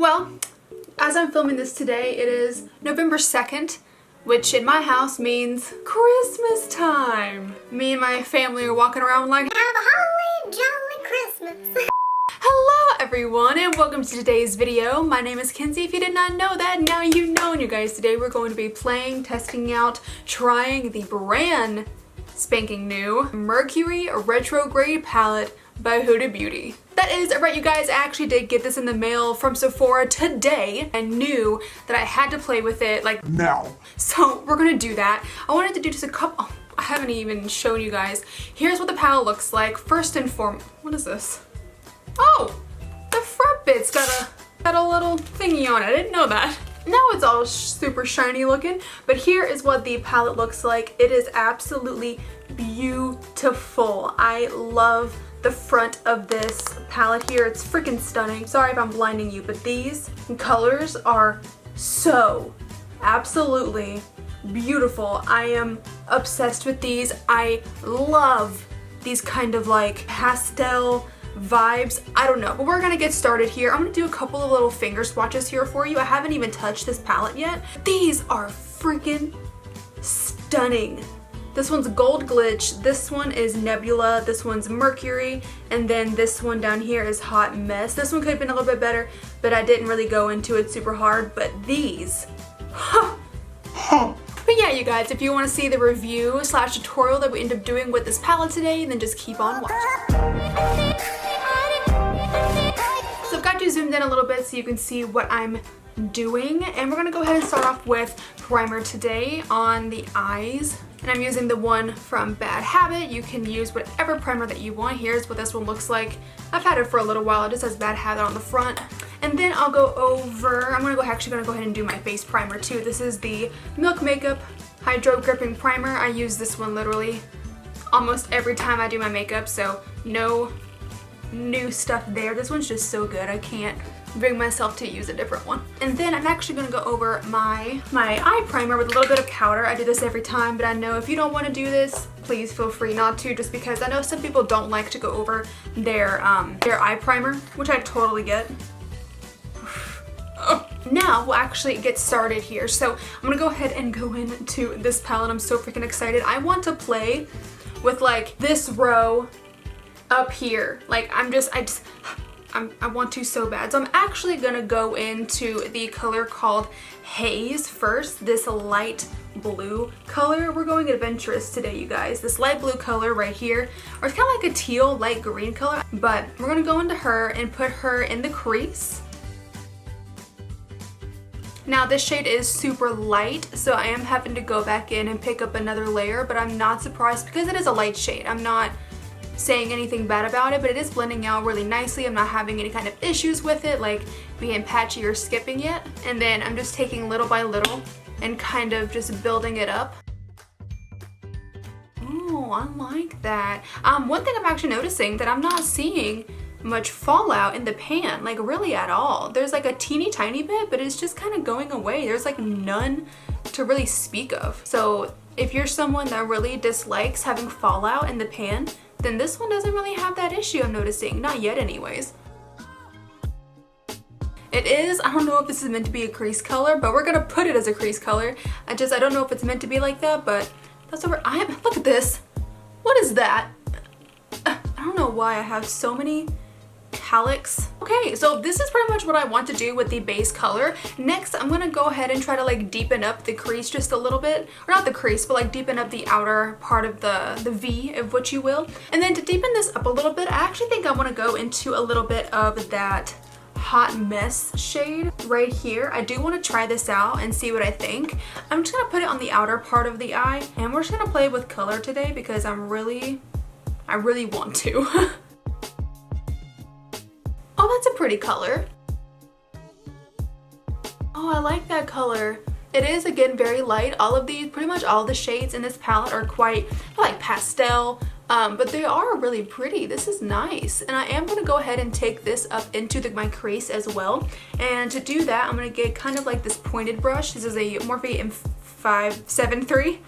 Well, as I'm filming this today, it is November 2nd, which in my house means Christmas time. Me and my family are walking around like, have a holly jolly Christmas. Hello everyone and welcome to today's video. My name is Kenzie. If you did not know that, now you know. And you guys, today we're going to be playing, testing out, trying the brand spanking new Mercury Retrograde palette by Huda Beauty. That is right, you guys. I actually did get this in the mail from Sephora today. I knew that I had to play with it like now. So we're gonna do that. I wanted to do just a couple. Oh, I haven't even shown you guys. Here's what the palette looks like. First and foremost, what is this? Oh, the front bit's got a little thingy on it. I didn't know that. Now it's all super shiny looking, but here is what the palette looks like. It is absolutely beautiful. I love the front of this palette here. It's freaking stunning. Sorry if I'm blinding you, but these colors are so absolutely beautiful. I am obsessed with these. I love these kind of like pastel vibes. I don't know, but we're gonna get started here. I'm gonna do a couple of little finger swatches here for you. I haven't even touched this palette yet. These are freaking stunning. This one's Gold Glitch, this one is Nebula, this one's Mercury, and then this one down here is Hot Mess. This one could have been a little bit better, but I didn't really go into it super hard, but these, But yeah, you guys, if you want to see the review / tutorial that we end up doing with this palette today, then just keep on watching. So I've got you zoomed in a little bit so you can see what I'm doing, and we're gonna go ahead and start off with primer today on the eyes. And I'm using the one from Bad Habit. You can use whatever primer that you want. Here's what this one looks like. I've had it for a little while. It just says Bad Habit on the front. And then I'll go over, actually gonna go ahead and do my face primer too. This is the Milk Makeup Hydro Gripping Primer. I use this one literally almost every time I do my makeup, so no new stuff there. This one's just so good. I can't bring myself to use a different one. And then I'm actually gonna go over my eye primer with a little bit of powder. I do this every time, but I know if you don't want to do this, please feel free not to, just because I know some people don't like to go over their eye primer, which I totally get. Now we'll actually get started here. So I'm gonna go ahead and go into this palette. I'm so freaking excited. I want to play with like this row up here. Like I want to so bad. So I'm actually gonna go into the color called Haze first, this light blue color. We're going adventurous today, you guys. This light blue color right here, or it's kind of like a teal light green color, but we're gonna go into her and put her in the crease. Now this shade is super light, so I am having to go back in and pick up another layer, but I'm not surprised because it is a light shade. I'm not saying anything bad about it, but it is blending out really nicely. I'm not having any kind of issues with it, like being patchy or skipping it. And then I'm just taking little by little and kind of just building it up. Oh, I like that. One thing I'm actually noticing that I'm not seeing much fallout in the pan, like really at all. There's like a teeny tiny bit, but it's just kind of going away. There's like none to really speak of. So if you're someone that really dislikes having fallout in the pan, then this one doesn't really have that issue, I'm noticing. Not yet anyways. It is, I don't know if this is meant to be a crease color, but we're gonna put it as a crease color. I don't know if it's meant to be like that, but that's what look at this. What is that? I don't know why I have so many metallics. Okay, so this is pretty much what I want to do with the base color. Next, I'm gonna go ahead and try to like deepen up the crease just a little bit, or not the crease, but like deepen up the outer part of the V, of what you will. And then to deepen this up a little bit, I actually think I want to go into a little bit of that Hot Mess shade right here. I do want to try this out and see what I think. I'm just gonna put it on the outer part of the eye, and we're just gonna play with color today because I really want to. Oh, that's a pretty color. Oh, I like that color. It is, again, very light. All of these, pretty much all the shades in this palette are quite like pastel, but they are really pretty. This is nice. And I am gonna go ahead and take this up into my crease as well. And to do that, I'm gonna get kind of like this pointed brush. This is a Morphe M573.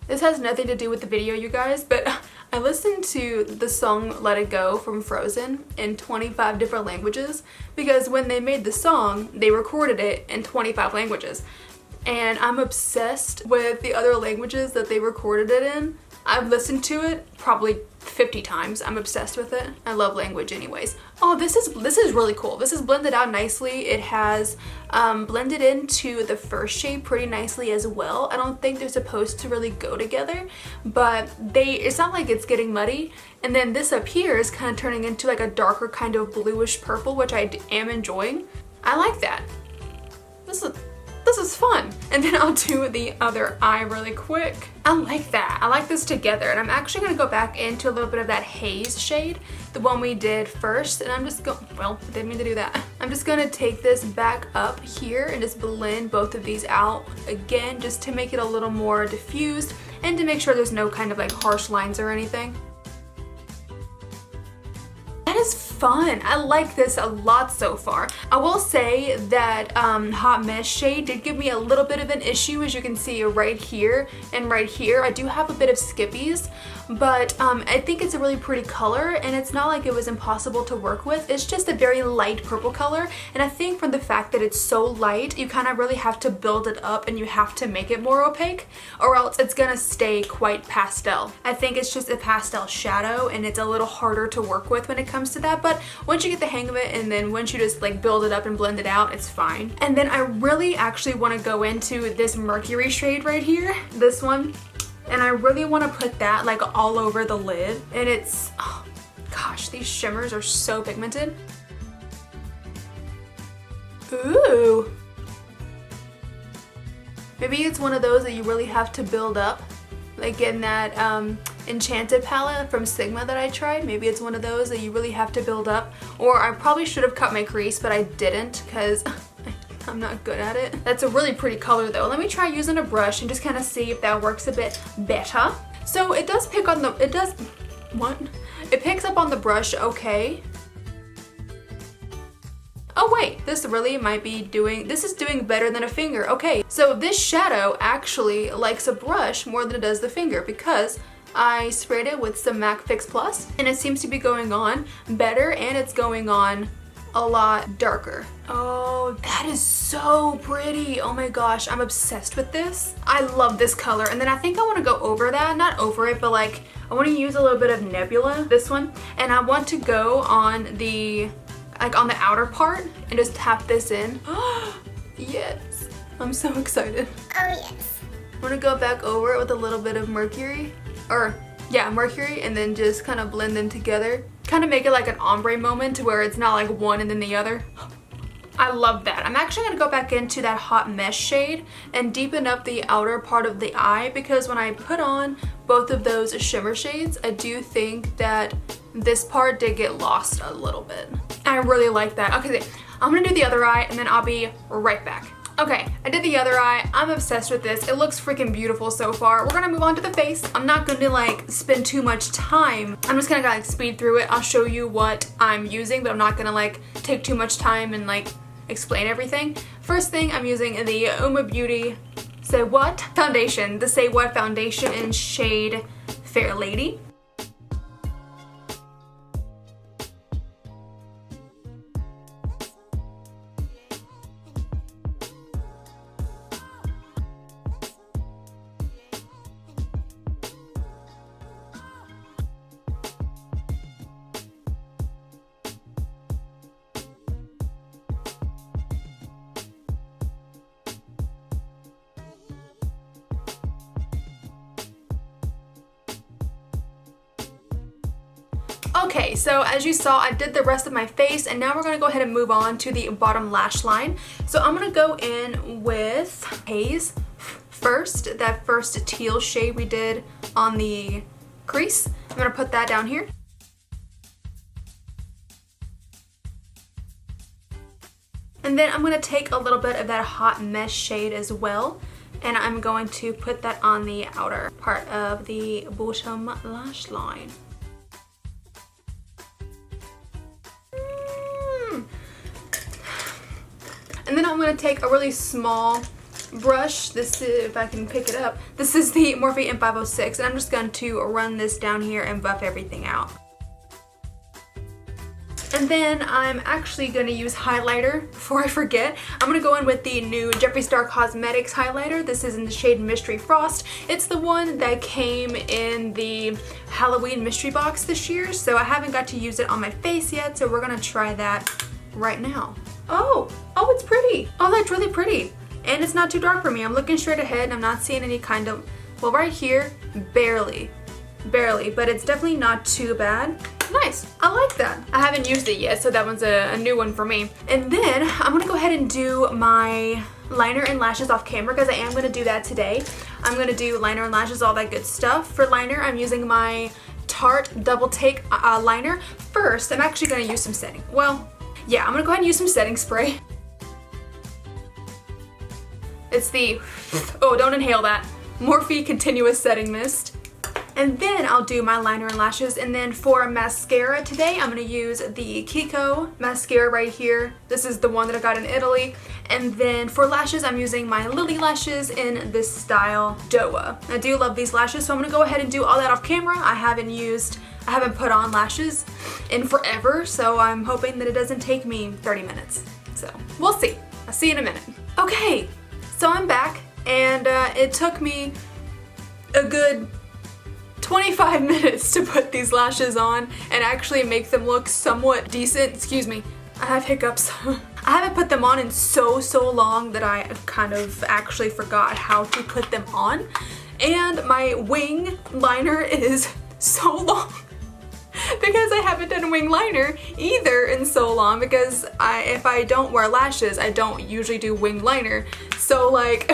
This has nothing to do with the video, you guys, but I listened to the song Let It Go from Frozen in 25 different languages because when they made the song, they recorded it in 25 languages. And I'm obsessed with the other languages that they recorded it in. I've listened to it probably 50 times. I'm obsessed with it. I love language anyways. Oh, this is really cool. This is blended out nicely. It has blended into the first shade pretty nicely as well. I don't think they're supposed to really go together, but it's not like it's getting muddy. And then this up here is kind of turning into like a darker kind of bluish purple, which I am enjoying. I like that. This is fun. And then I'll do the other eye really quick. I like that. I like this together. And I'm actually gonna go back into a little bit of that haze shade, the one we did first. And I'm just going, well, I didn't mean to do that. I'm just gonna take this back up here and just blend both of these out again, just to make it a little more diffused and to make sure there's no kind of like harsh lines or anything. That is fun. I like this a lot so far. I will say that Hot Mess shade did give me a little bit of an issue, as you can see right here and right here. I do have a bit of skippies, but I think it's a really pretty color, and it's not like it was impossible to work with. It's just a very light purple color, and I think from the fact that it's so light, you kind of really have to build it up and you have to make it more opaque, or else it's gonna stay quite pastel. I think it's just a pastel shadow, and it's a little harder to work with when it comes to that, but once you get the hang of it and then once you just like build it up and blend it out, it's fine. And then I really actually want to go into this Mercury shade right here, this one, and I really want to put that like all over the lid. And it's, oh gosh, these shimmers are so pigmented. Ooh, maybe it's one of those that you really have to build up, like in that Enchanted palette from Sigma that I tried. Maybe it's one of those that you really have to build up. Or I probably should have cut my crease, but I didn't because I'm not good at it. That's a really pretty color though. Let me try using a brush and just kind of see if that works a bit better. So it does pick on the, it picks up on the brush okay. Oh wait, this really might be doing, this is doing better than a finger. Okay, so this shadow actually likes a brush more than it does the finger because I sprayed it with some MAC Fix Plus and it seems to be going on better, and it's going on a lot darker. Oh, that is so pretty. Oh my gosh, I'm obsessed with this. I love this color. And then I think I want to go over that, not over it, but like I want to use a little bit of Nebula, this one, and I want to go on the, like on the outer part and just tap this in. Yes, I'm so excited. Oh yes. I'm gonna go back over it with a little bit of Mercury, or yeah, Mercury, and then just kind of blend them together. Kind of make it like an ombre moment to where it's not like one and then the other. I love that. I'm actually gonna go back into that Hot Mess shade and deepen up the outer part of the eye, because when I put on both of those shimmer shades, I do think that this part did get lost a little bit. I really like that. Okay, I'm gonna do the other eye and then I'll be right back. Okay, I did the other eye. I'm obsessed with this. It looks freaking beautiful so far. We're gonna move on to the face. I'm not gonna like spend too much time. I'm just gonna like speed through it. I'll show you what I'm using, but I'm not gonna like take too much time and like explain everything. First thing, I'm using the Uoma Beauty Say What foundation. The Say What foundation in shade Fair Lady. Okay, so as you saw, I did the rest of my face, and now we're gonna go ahead and move on to the bottom lash line. So I'm gonna go in with Haze first, that first teal shade we did on the crease. I'm gonna put that down here. And then I'm gonna take a little bit of that Hot Mess shade as well, and I'm going to put that on the outer part of the bottom lash line. And then I'm going to take a really small brush. This is, if I can pick it up, this is the Morphe M506, and I'm just going to run this down here and buff everything out. And then I'm actually going to use highlighter before I forget. I'm going to go in with the new Jeffreestarcosmetics highlighter. This is in the shade Mystery Frost. It's the one that came in the Halloween mystery box this year, so I haven't got to use it on my face yet, so we're going to try that right now. Oh, it's pretty. Oh, that's really pretty. And it's not too dark for me. I'm looking straight ahead and I'm not seeing any kind of, well, right here, barely, but it's definitely not too bad. Nice, I like that. I haven't used it yet, so that one's a new one for me. And then I'm gonna go ahead and do my liner and lashes off camera because I am gonna do that today. I'm gonna do liner and lashes, all that good stuff. For liner, I'm using my Tarte Double Take liner. First, I'm actually gonna use some setting. Well, yeah, I'm gonna go ahead and use some setting spray. It's the, oh, don't inhale that, Morphe Continuous Setting Mist. And then I'll do my liner and lashes. And then for mascara today, I'm going to use the KIKO mascara right here. This is the one that I got in Italy. And then for lashes, I'm using my Lily lashes in this style Doa. I do love these lashes, so I'm going to go ahead and do all that off camera. I haven't put on lashes in forever, so I'm hoping that it doesn't take me 30 minutes. So we'll see. I'll see you in a minute. Okay, so I'm back, and it took me a good 25 minutes to put these lashes on and actually make them look somewhat decent. Excuse me, I have hiccups. I haven't put them on in so long that I kind of actually forgot how to put them on. And my wing liner is so long because I haven't done a wing liner either in so long, because if I don't wear lashes, I don't usually do wing liner. So like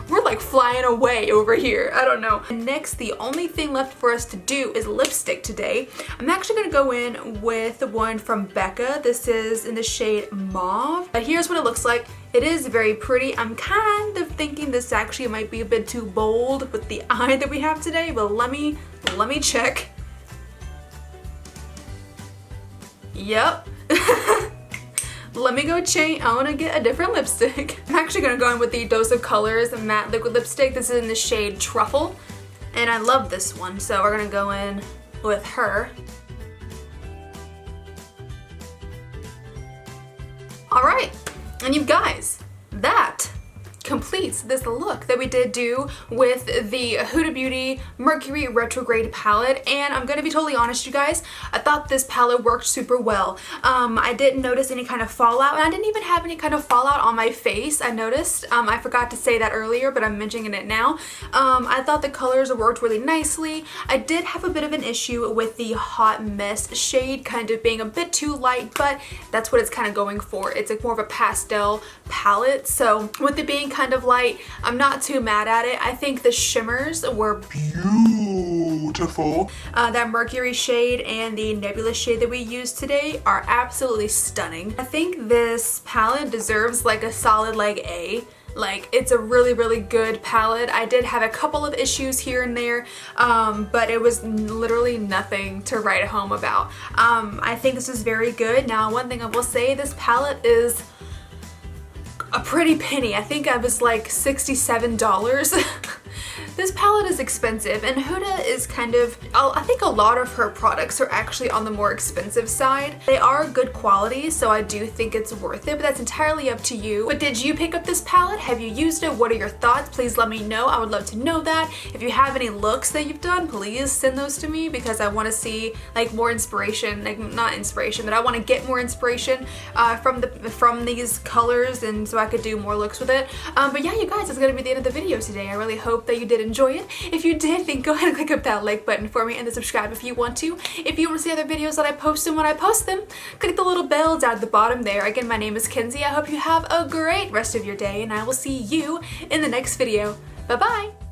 we're like flying away over here. I don't know. And next, the only thing left for us to do is lipstick today. I'm actually gonna go in with the one from Becca. This is in the shade Mauve. But here's what it looks like. It is very pretty. I'm kind of thinking this actually might be a bit too bold with the eye that we have today, but let me check. Yep. Let me go change. I want to get a different lipstick. I'm actually going to go in with the Dose of Colors matte liquid lipstick. This is in the shade Truffle, and I love this one, so we're going to go in with her. Alright, and you guys, that completes this look that we did do with the Huda Beauty Mercury Retrograde palette. And I'm gonna be totally honest, you guys, I thought this palette worked super well. I didn't notice any kind of fallout, and I didn't even have any kind of fallout on my face, I noticed. I forgot to say that earlier, but I'm mentioning it now. I thought the colors worked really nicely. I did have a bit of an issue with the Hot Mess shade kind of being a bit too light, but that's what it's kind of going for. It's like more of a pastel palette, so with it being kind of light, I'm not too mad at it. I think the shimmers were beautiful. That Mercury shade and the Nebula shade that we used today are absolutely stunning. I think this palette deserves like a solid like A. Like, it's a really good palette. I did have a couple of issues here and there, but it was literally nothing to write home about. I think this is very good. Now, one thing I will say, this palette is a pretty penny. I think I was like $67. This palette is expensive, and Huda is kind of, I think a lot of her products are actually on the more expensive side. They are good quality, so I do think it's worth it, but that's entirely up to you. But did you pick up this palette? Have you used it? What are your thoughts? Please let me know. I would love to know that. If you have any looks that you've done, please send those to me, because I want to see like more inspiration, like not inspiration, but I want to get more inspiration from these colors, and so I could do more looks with it. But yeah, you guys, that's gonna be the end of the video today. I really hope that you did enjoy it. If you did, then go ahead and click up that like button for me, and then subscribe if you want to. If you want to see other videos that I post, and when I post them, click the little bell down at the bottom there. Again, my name is Kenzie. I hope you have a great rest of your day, and I will see you in the next video. Bye bye!